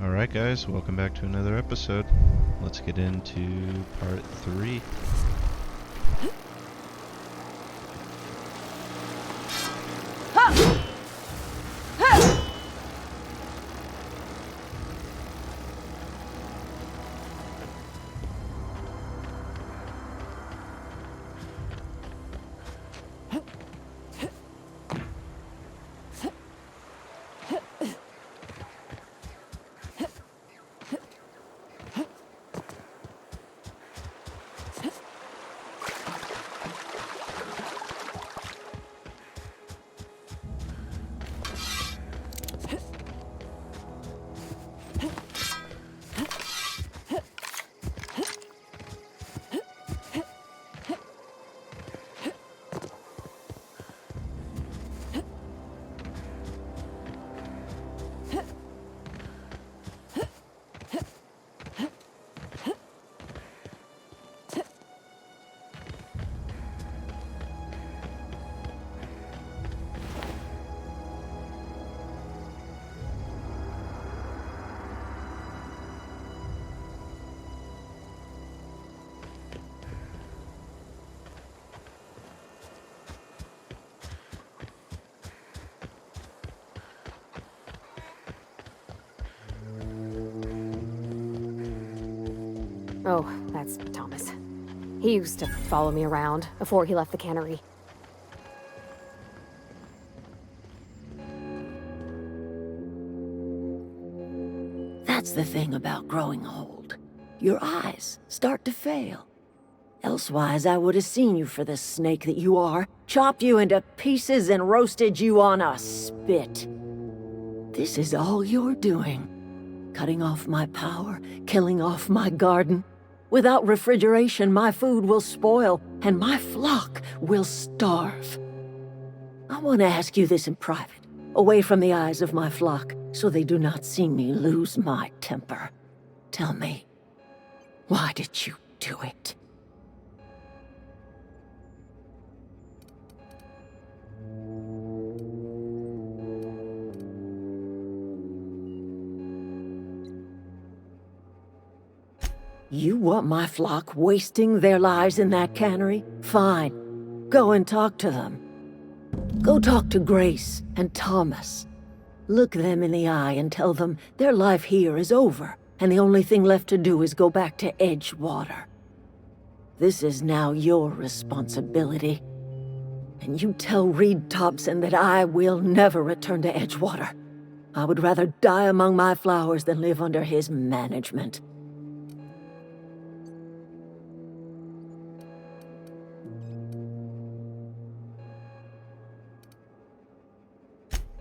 Alright guys, welcome back to another episode. Let's get into part 3. Oh, that's Thomas. He used to follow me around before he left the cannery. That's the thing about growing old. Your eyes start to fail. Elsewise, I would have seen you for the snake that you are, chopped you into pieces and roasted you on a spit. This is all you're doing. Cutting off my power, killing off my garden. Without refrigeration, my food will spoil, and my flock will starve. I want to ask you this in private, away from the eyes of my flock, so they do not see me lose my temper. Tell me, why did you do it? You want my flock wasting their lives in that cannery? Fine. Go and talk to them. Go talk to Grace and Thomas. Look them in the eye and tell them their life here is over, and the only thing left to do is go back to Edgewater. This is now your responsibility. And you tell Reed Thompson that I will never return to Edgewater. I would rather die among my flowers than live under his management.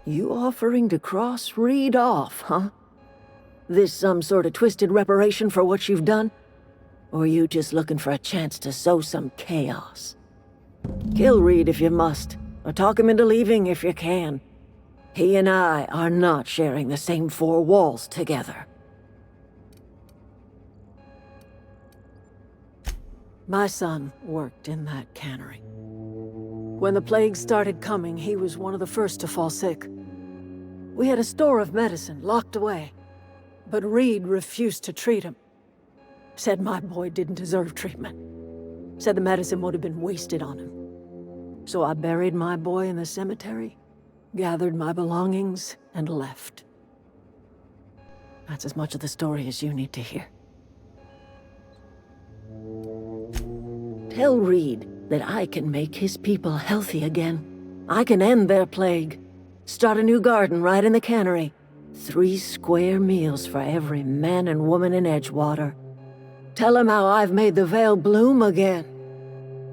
You offering to cross Reed off, huh? This some sort of twisted reparation for what you've done? Or you just looking for a chance to sow some chaos? Kill Reed if you must, or talk him into leaving if you can. He and I are not sharing the same four walls together. My son worked in that cannery. When the plague started coming, he was one of the first to fall sick. We had a store of medicine locked away, but Reed refused to treat him. Said my boy didn't deserve treatment. Said the medicine would have been wasted on him. So I buried my boy in the cemetery, gathered my belongings, and left. That's as much of the story as you need to hear. Tell Reed that I can make his people healthy again. I can end their plague. Start a new garden right in the cannery. 3 square meals for every man and woman in Edgewater. Tell him how I've made the Vale bloom again.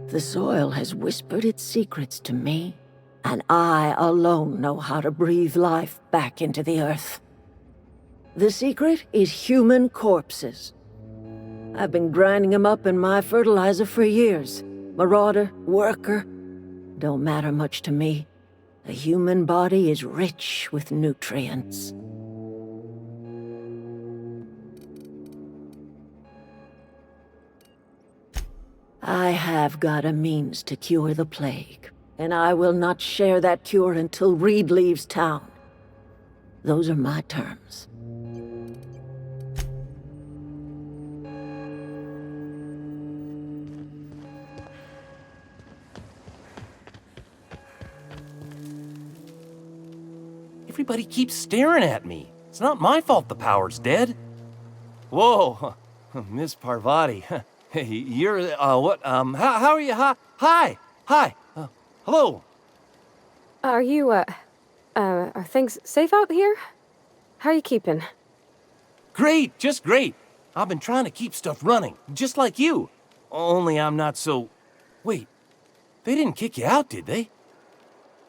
The soil has whispered its secrets to me, and I alone know how to breathe life back into the earth. The secret is human corpses. I've been grinding them up in my fertilizer for years. Marauder, worker, don't matter much to me. The human body is rich with nutrients. I have got a means to cure the plague, and I will not share that cure until Reed leaves town. Those are my terms. Everybody keeps staring at me. It's not my fault the power's dead. Whoa, Miss Parvati. Hey, you're, what, how are you? Hi, hello. Are you, are things safe out here? How are you keeping? Great, just great. I've been trying to keep stuff running, just like you. Only I'm not so... Wait, they didn't kick you out, did they?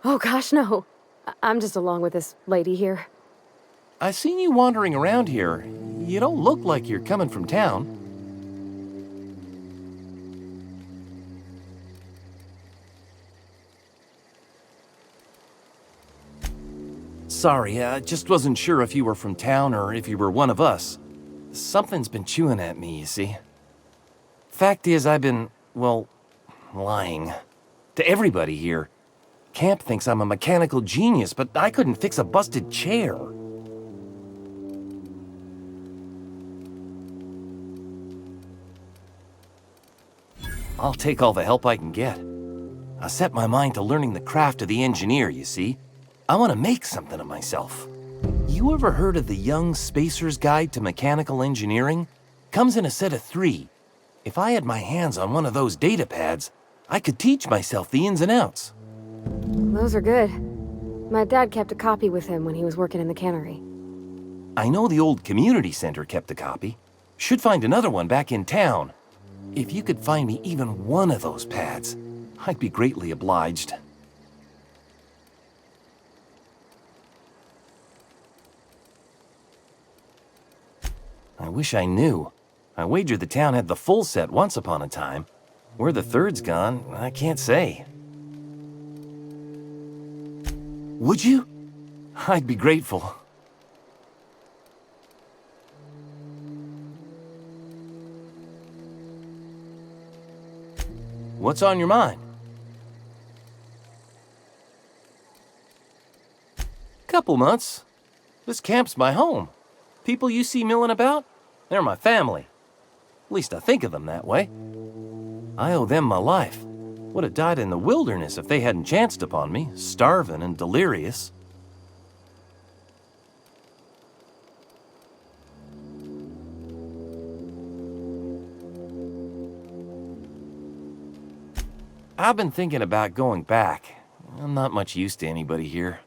Oh gosh, no. I'm just along with this lady here. I seen you wandering around here. You don't look like you're coming from town. Sorry, I just wasn't sure if you were from town or if you were one of us. Something's been chewing at me, you see. Fact is, I've been, well, lying. To everybody here. Camp thinks I'm a mechanical genius, but I couldn't fix a busted chair. I'll take all the help I can get. I set my mind to learning the craft of the engineer, you see. I want to make something of myself. You ever heard of the Young Spacer's Guide to Mechanical Engineering? Comes in a set of 3. If I had my hands on one of those data pads, I could teach myself the ins and outs. Those are good. My dad kept a copy with him when he was working in the cannery. I know the old community center kept a copy. Should find another one back in town. If you could find me even one of those pads, I'd be greatly obliged. I wish I knew. I wagered the town had the full set once upon a time. Where the third's gone, I can't say. Would you? I'd be grateful. What's on your mind? Couple months. This camp's my home. People you see milling about, they're my family. At least I think of them that way. I owe them my life. Would have died in the wilderness if they hadn't chanced upon me, starving and delirious. I've been thinking about going back. I'm not much use to anybody here.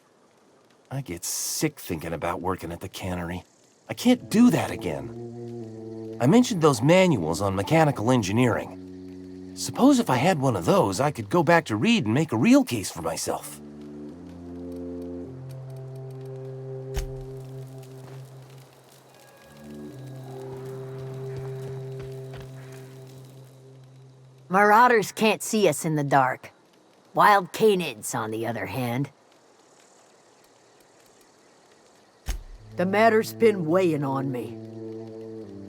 I get sick thinking about working at the cannery. I can't do that again. I mentioned those manuals on mechanical engineering. Suppose if I had one of those, I could go back to read and make a real case for myself. Marauders can't see us in the dark. Wild canids, on the other hand. The matter's been weighing on me.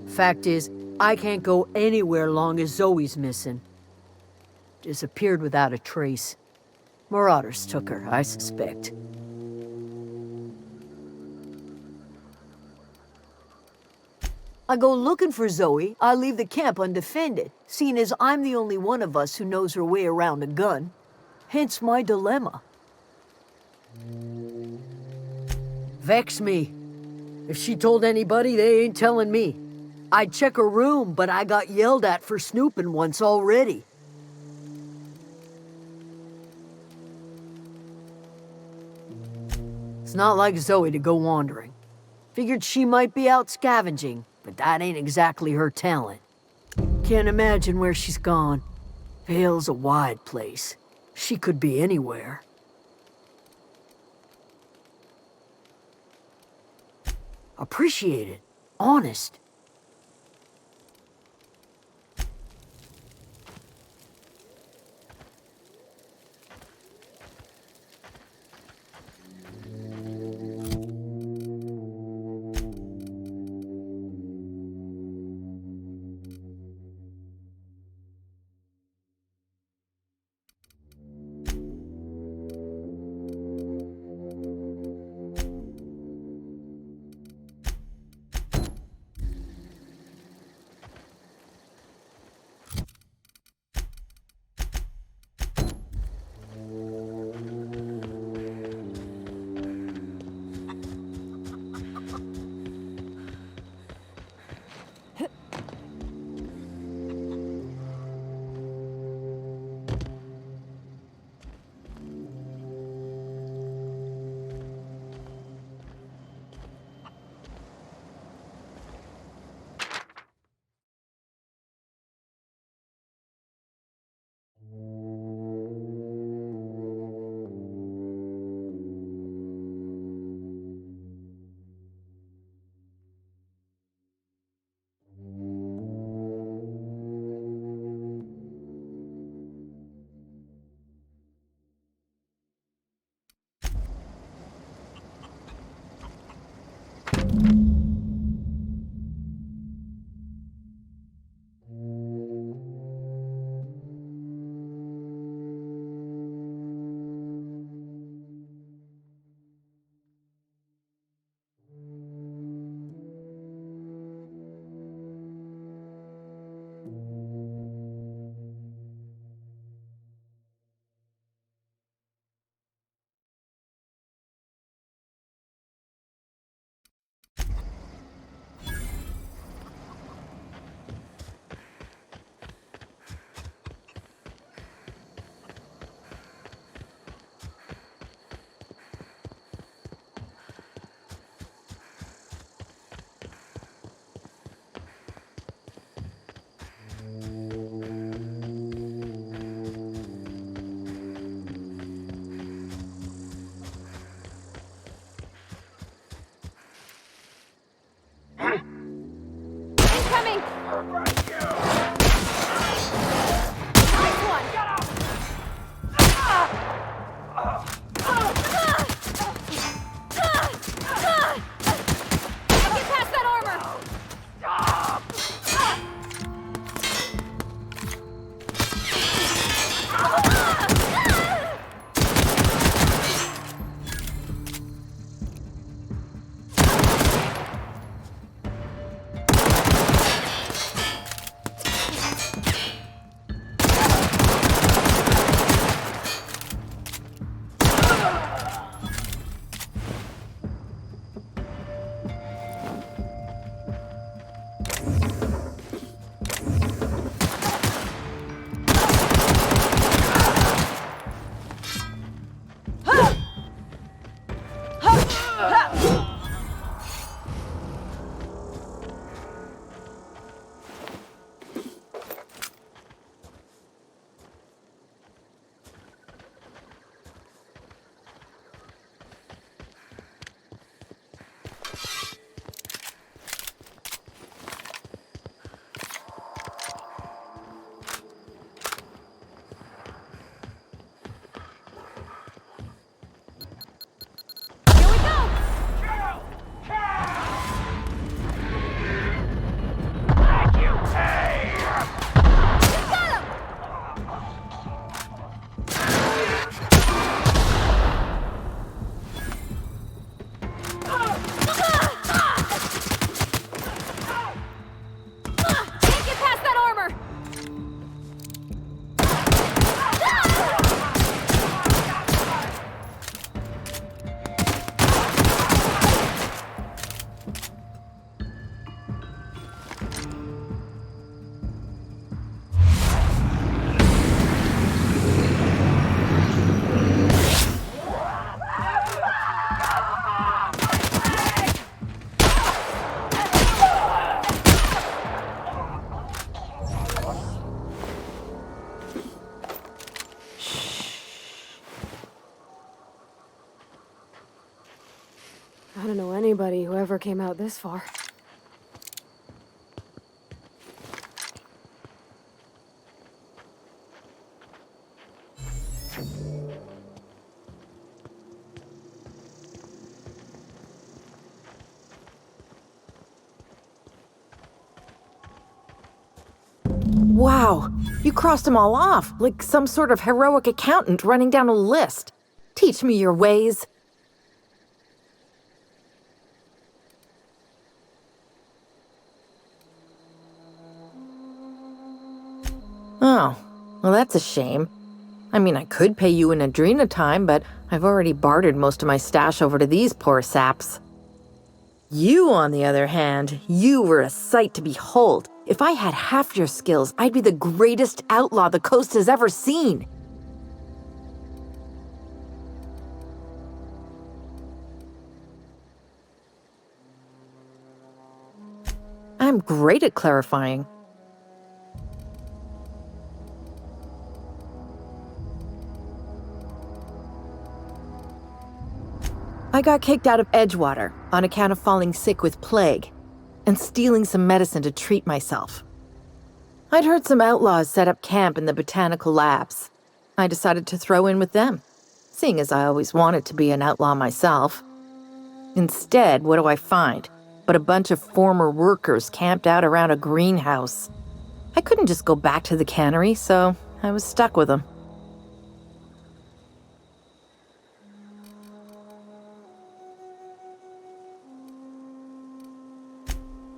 Fact is, I can't go anywhere long as Zoe's missing. Disappeared without a trace. Marauders took her, I suspect. I go looking for Zoe, I leave the camp undefended, seeing as I'm the only one of us who knows her way around a gun. Hence my dilemma. Vex me. If she told anybody, they ain't telling me. I'd check her room, but I got yelled at for snooping once already. It's not like Zoe to go wandering. Figured she might be out scavenging, but that ain't exactly her talent. Can't imagine where she's gone. Vale's a wide place. She could be anywhere. Appreciate it. Honest. never came out this far. Wow, you crossed them all off, like some sort of heroic accountant running down a list. Teach me your ways. Oh, well that's a shame. I mean, I could pay you an adrenotime, but I've already bartered most of my stash over to these poor saps. You, on the other hand, you were a sight to behold. If I had half your skills, I'd be the greatest outlaw the coast has ever seen. I'm great at clarifying. I got kicked out of Edgewater on account of falling sick with plague and stealing some medicine to treat myself. I'd heard some outlaws set up camp in the Botanical labs. I decided to throw in with them, seeing as I always wanted to be an outlaw myself. Instead, what do I find but a bunch of former workers camped out around a greenhouse? I couldn't just go back to the cannery, so I was stuck with them.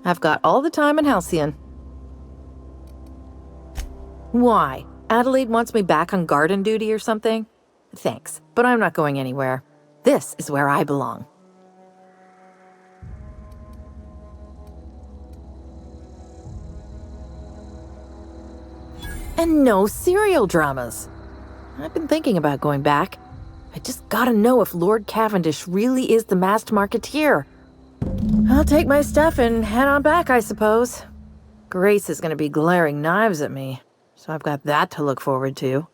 I've got all the time in Halcyon. Why? Adelaide wants me back on garden duty or something? Thanks, but I'm not going anywhere. This is where I belong. And no serial dramas. I've been thinking about going back. I just gotta know if Lord Cavendish really is the masked marketeer. I'll take my stuff and head on back, I suppose. Grace is gonna be glaring knives at me, so I've got that to look forward to.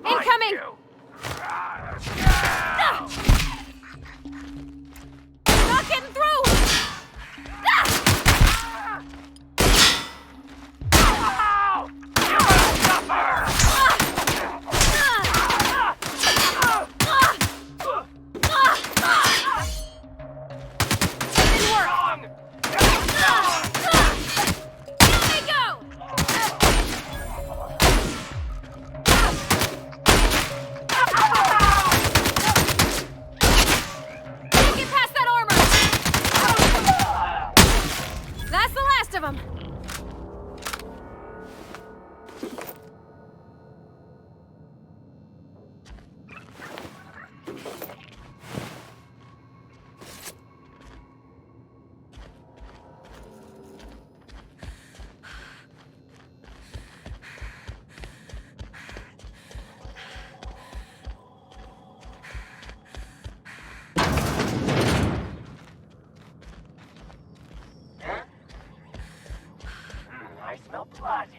Incoming! Not getting through! I smell blood.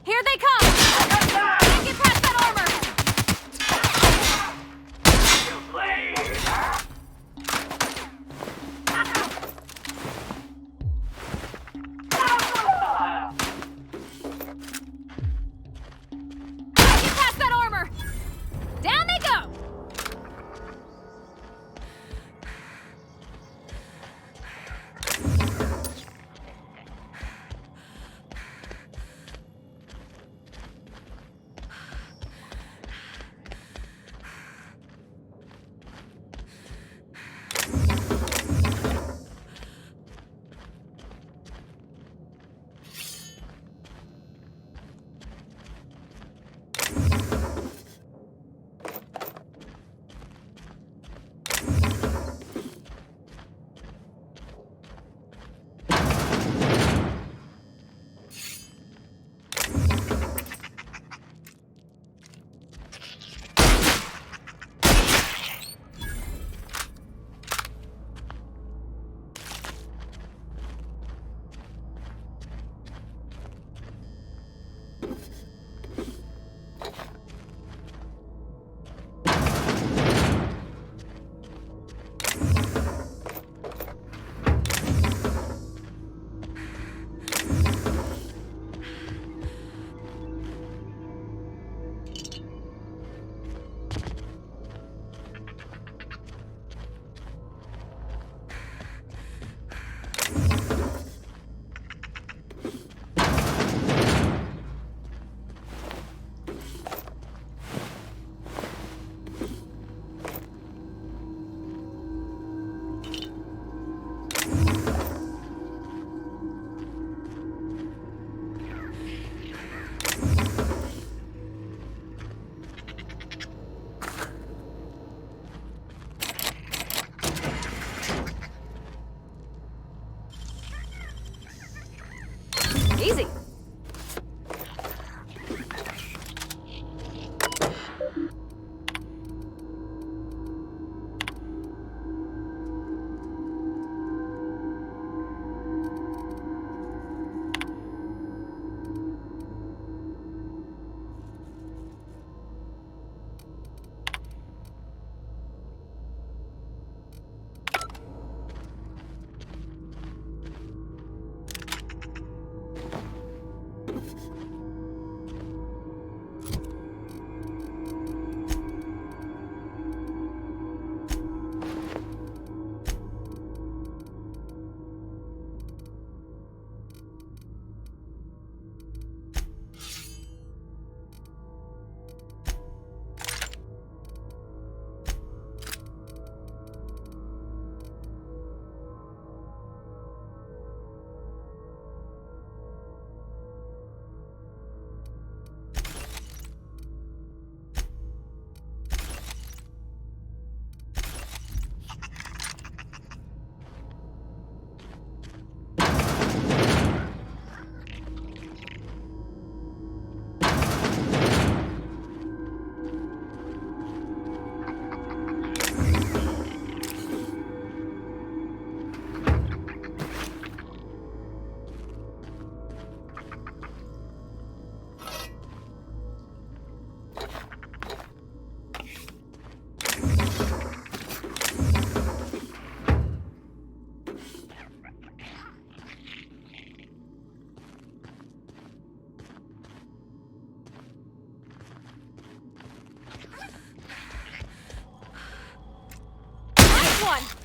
Here they come! Can't get past that armor! You bleed! Get past that armor! Down they go! Easy. one!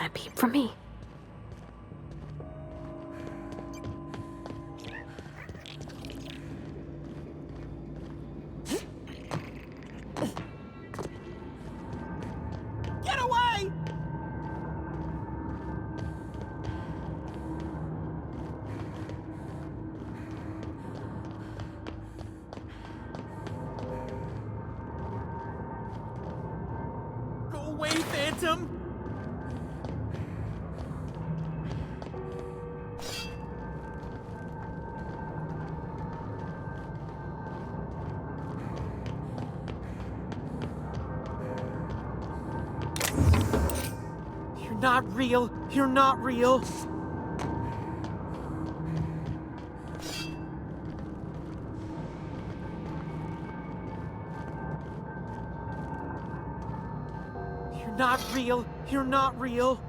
got a peep from me. Get away! Go away, Phantom! You're not real. You're not real. You're not real. You're not real.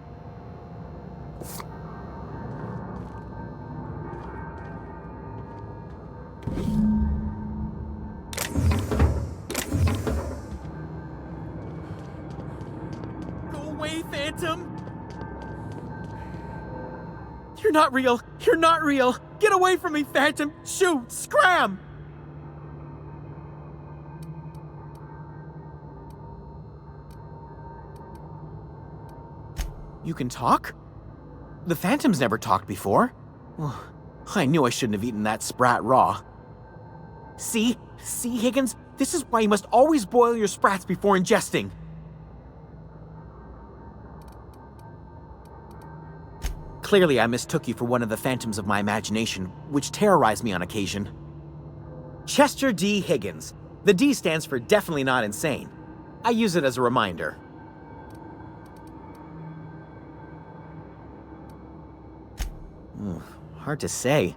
Go away, Phantom. You're not real. You're not real. Get away from me, Phantom. Shoot. Scram. You can talk? The Phantom's never talked before. Well, I knew I shouldn't have eaten that sprat raw. See? See, Higgins? This is why you must always boil your sprats before ingesting. Clearly, I mistook you for one of the phantoms of my imagination, which terrorized me on occasion. Chester D. Higgins. The D stands for definitely not insane. I use it as a reminder. Hard to say.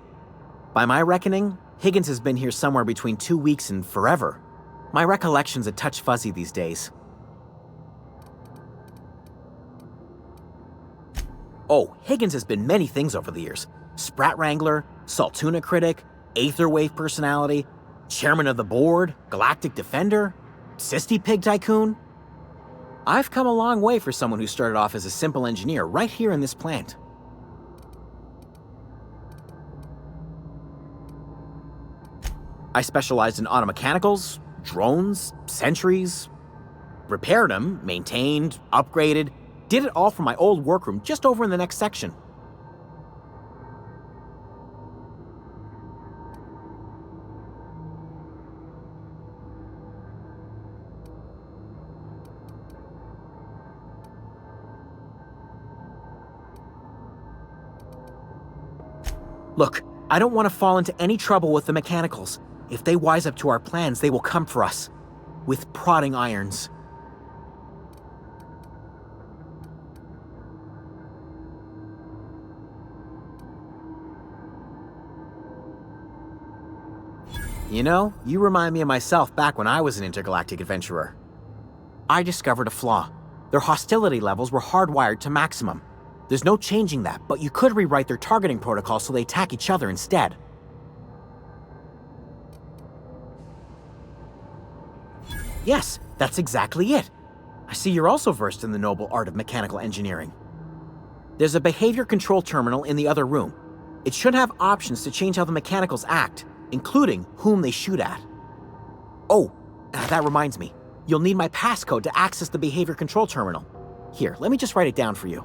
By my reckoning, Higgins has been here somewhere between 2 weeks and forever. My recollection's a touch fuzzy these days. Oh, Higgins has been many things over the years. Sprat Wrangler, Saltuna Critic, Aetherwave Personality, Chairman of the Board, Galactic Defender, Sisty Pig Tycoon. I've come a long way for someone who started off as a simple engineer right here in this plant. I specialized in automechanicals, drones, sentries, repaired them, maintained, upgraded, did it all from my old workroom just over in the next section. Look, I don't want to fall into any trouble with the mechanicals. If they wise up to our plans, they will come for us. With prodding irons. You know, you remind me of myself back when I was an intergalactic adventurer. I discovered a flaw. Their hostility levels were hardwired to maximum. There's no changing that, but you could rewrite their targeting protocol so they attack each other instead. Yes, that's exactly it. I see you're also versed in the noble art of mechanical engineering. There's a behavior control terminal in the other room. It should have options to change how the mechanicals act, including whom they shoot at. Oh, that reminds me. You'll need my passcode to access the behavior control terminal. Here, let me just write it down for you.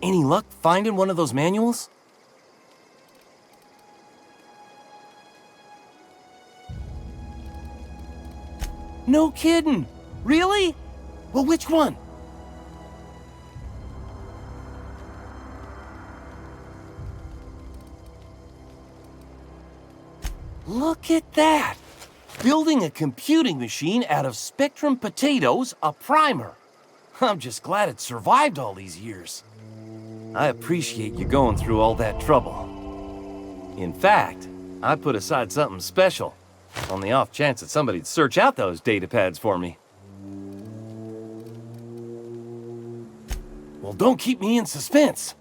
Any luck finding one of those manuals? No kidding! Really? Well, which one? Look at that! Building a computing machine out of Spectrum potatoes, a primer. I'm just glad it survived all these years. I appreciate you going through all that trouble. In fact, I put aside something special, on the off chance that somebody'd search out those data pads for me. Well, don't keep me in suspense.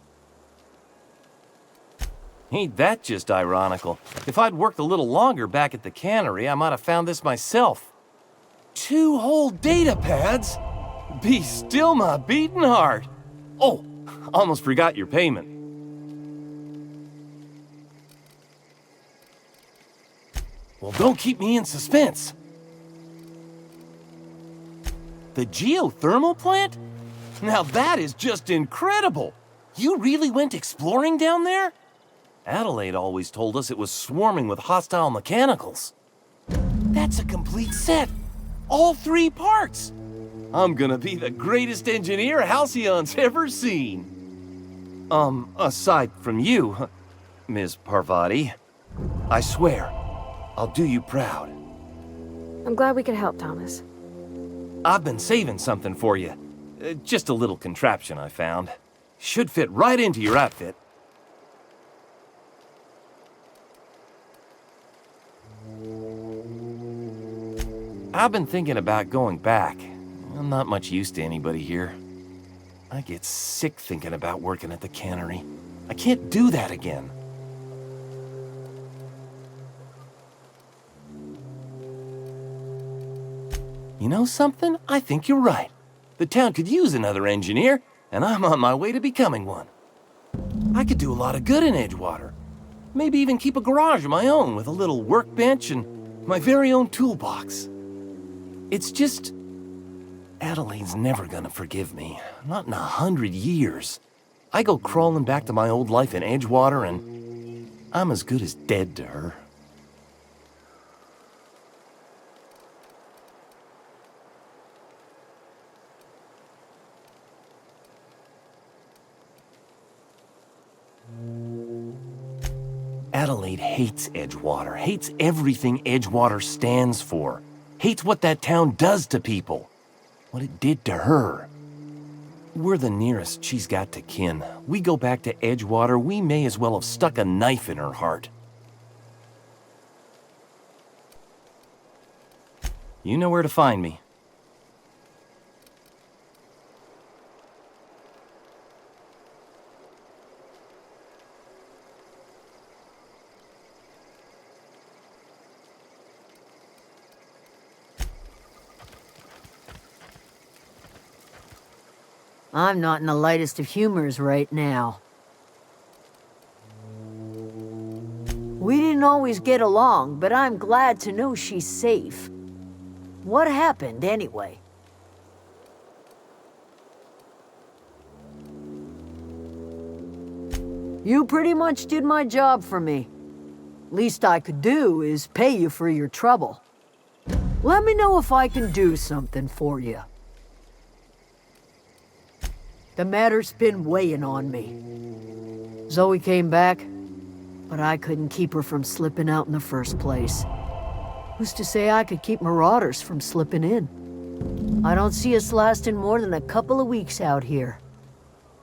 Ain't that just ironical? If I'd worked a little longer back at the cannery, I might have found this myself. 2 whole data pads? Be still my beating heart. Oh, almost forgot your payment. Well, don't keep me in suspense. The geothermal plant? Now that is just incredible. You really went exploring down there? Adelaide always told us it was swarming with hostile mechanicals. That's a complete set. All 3 parts. I'm gonna be the greatest engineer Halcyon's ever seen. Aside from you, Ms. Parvati, I swear, I'll do you proud. I'm glad we could help, Thomas. I've been saving something for you. Just a little contraption I found. Should fit right into your outfit. I've been thinking about going back. I'm not much use to anybody here. I get sick thinking about working at the cannery. I can't do that again. You know something? I think you're right. The town could use another engineer, and I'm on my way to becoming one. I could do a lot of good in Edgewater. Maybe even keep a garage of my own with a little workbench and my very own toolbox. It's just... Adelaide's never gonna forgive me. Not in 100 years. I go crawling back to my old life in Edgewater, and I'm as good as dead to her. Adelaide hates Edgewater, hates everything Edgewater stands for, hates what that town does to people, what it did to her. We're the nearest she's got to kin. We go back to Edgewater, we may as well have stuck a knife in her heart. You know where to find me. I'm not in the lightest of humors right now. We didn't always get along, but I'm glad to know she's safe. What happened, anyway? You pretty much did my job for me. Least I could do is pay you for your trouble. Let me know if I can do something for you. The matter's been weighing on me. Zoe came back, but I couldn't keep her from slipping out in the first place. Who's to say I could keep marauders from slipping in? I don't see us lasting more than a couple of weeks out here.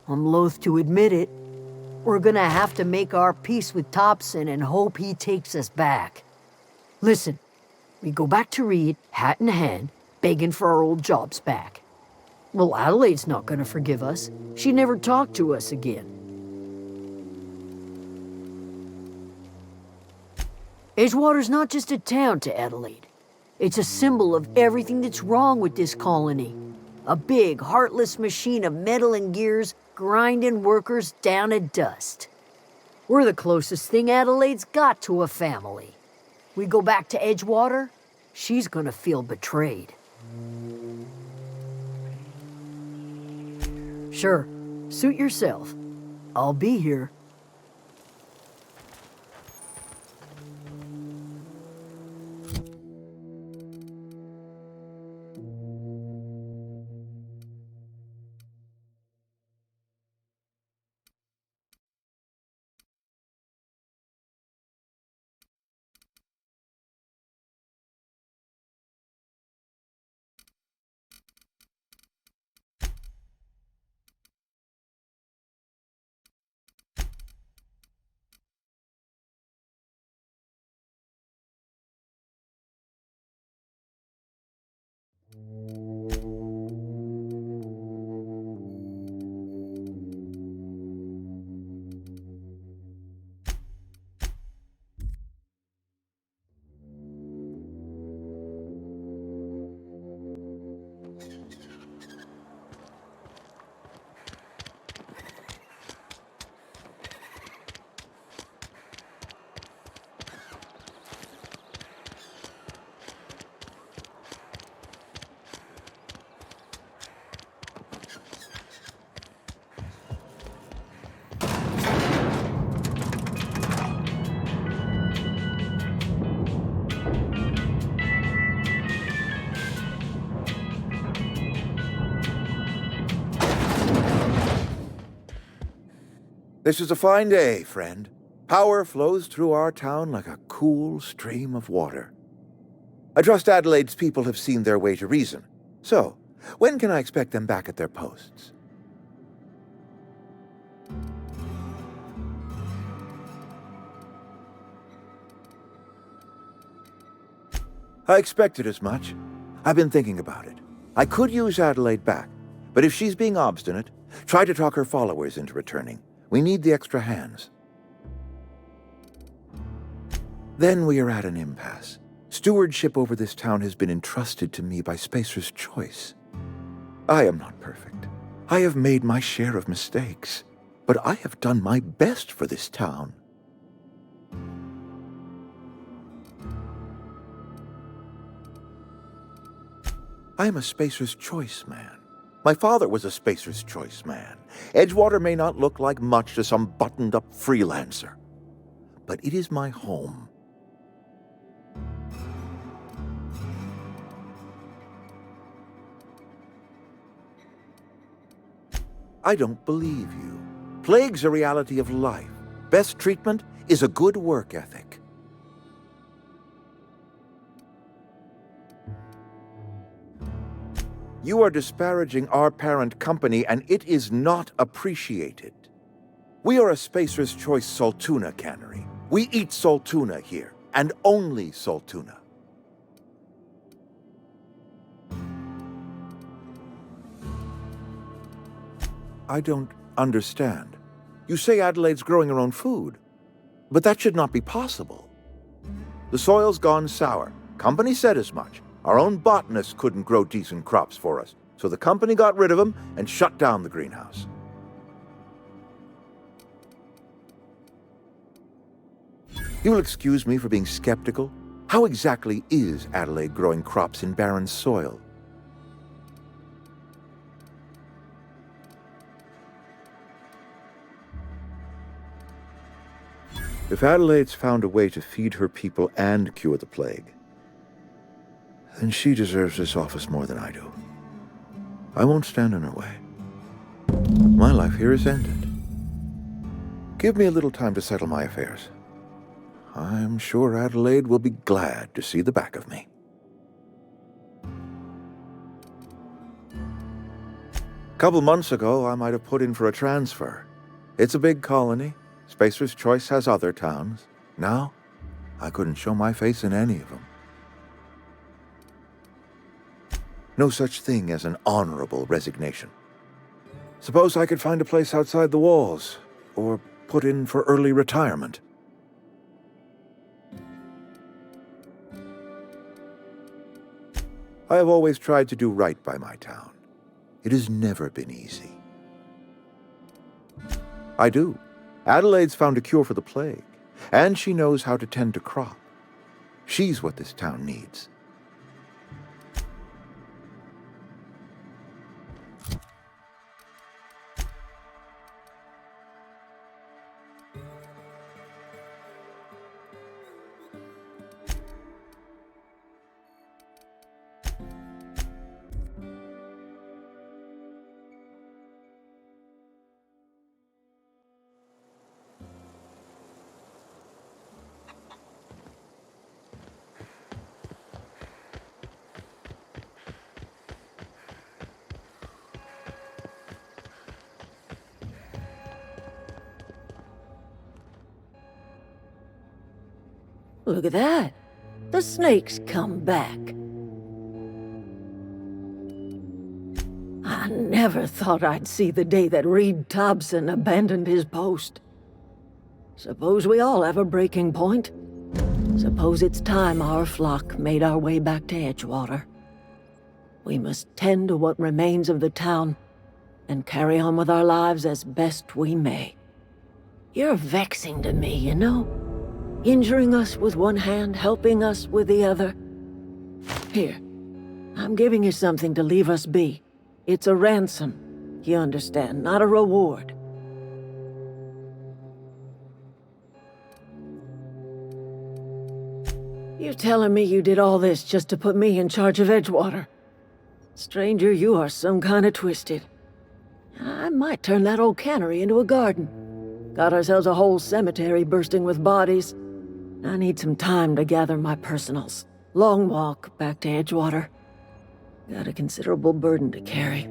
I'm loath to admit it, we're gonna have to make our peace with Thompson and hope he takes us back. Listen, we go back to Reed, hat in hand, begging for our old jobs back. Well, Adelaide's not gonna forgive us. She never talked to us again. Edgewater's not just a town to Adelaide. It's a symbol of everything that's wrong with this colony. A big, heartless machine of metal and gears grinding workers down to dust. We're the closest thing Adelaide's got to a family. We go back to Edgewater, she's gonna feel betrayed. Sure, suit yourself. I'll be here. This is a fine day, friend. Power flows through our town like a cool stream of water. I trust Adelaide's people have seen their way to reason. So, when can I expect them back at their posts? I expected as much. I've been thinking about it. I could use Adelaide back, but if she's being obstinate, try to talk her followers into returning. We need the extra hands. Then we are at an impasse. Stewardship over this town has been entrusted to me by Spacer's Choice. I am not perfect. I have made my share of mistakes, but I have done my best for this town. I am a Spacer's Choice man. My father was a Spacer's Choice man. Edgewater may not look like much to some buttoned-up freelancer, but it is my home. I don't believe you. Plague's a reality of life. Best treatment is a good work ethic. You are disparaging our parent company, and it is not appreciated. We are a Spacer's Choice Saltuna cannery. We eat saltuna here, and only saltuna. I don't understand. You say Adelaide's growing her own food, but that should not be possible. The soil's gone sour. Company said as much. Our own botanists couldn't grow decent crops for us, so the company got rid of them and shut down the greenhouse. You will excuse me for being skeptical. How exactly is Adelaide growing crops in barren soil? If Adelaide's found a way to feed her people and cure the plague, then she deserves this office more than I do. I won't stand in her way. My life here is ended. Give me a little time to settle my affairs. I'm sure Adelaide will be glad to see the back of me. A couple months ago, I might have put in for a transfer. It's a big colony. Spacer's Choice has other towns. Now, I couldn't show my face in any of them. No such thing as an honorable resignation. Suppose I could find a place outside the walls, or put in for early retirement. I have always tried to do right by my town. It has never been easy. I do. Adelaide's found a cure for the plague, and she knows how to tend to crop. She's what this town needs. Look at that. The snake's come back. I never thought I'd see the day that Reed Thompson abandoned his post. Suppose we all have a breaking point. Suppose it's time our flock made our way back to Edgewater. We must tend to what remains of the town and carry on with our lives as best we may. You're vexing to me, you know? Injuring us with one hand, helping us with the other. Here, I'm giving you something to leave us be. It's a ransom, you understand, not a reward. You're telling me you did all this just to put me in charge of Edgewater? Stranger, you are some kind of twisted. I might turn that old cannery into a garden. Got ourselves a whole cemetery bursting with bodies. I need some time to gather my personals. Long walk back to Edgewater. Got a considerable burden to carry.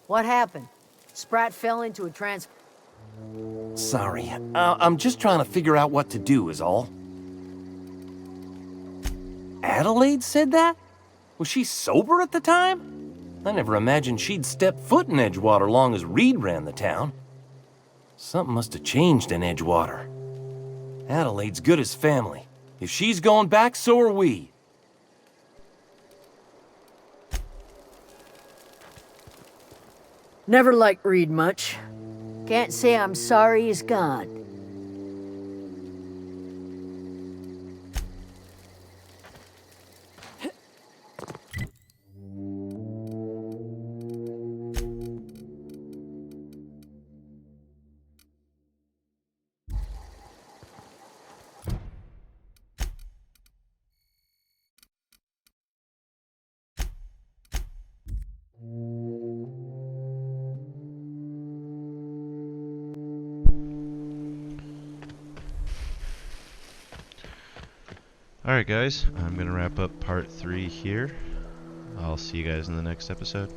What happened? Sprat fell into a trance. Sorry, I'm just trying to figure out what to do is all. Adelaide said that? Was she sober at the time? I never imagined she'd step foot in Edgewater long as Reed ran the town. Something must have changed in Edgewater. Adelaide's good as family. If she's going back, so are we. Never liked Reed much. Can't say I'm sorry he's gone. Alright guys, I'm going to wrap up part 3 here. I'll see you guys in the next episode.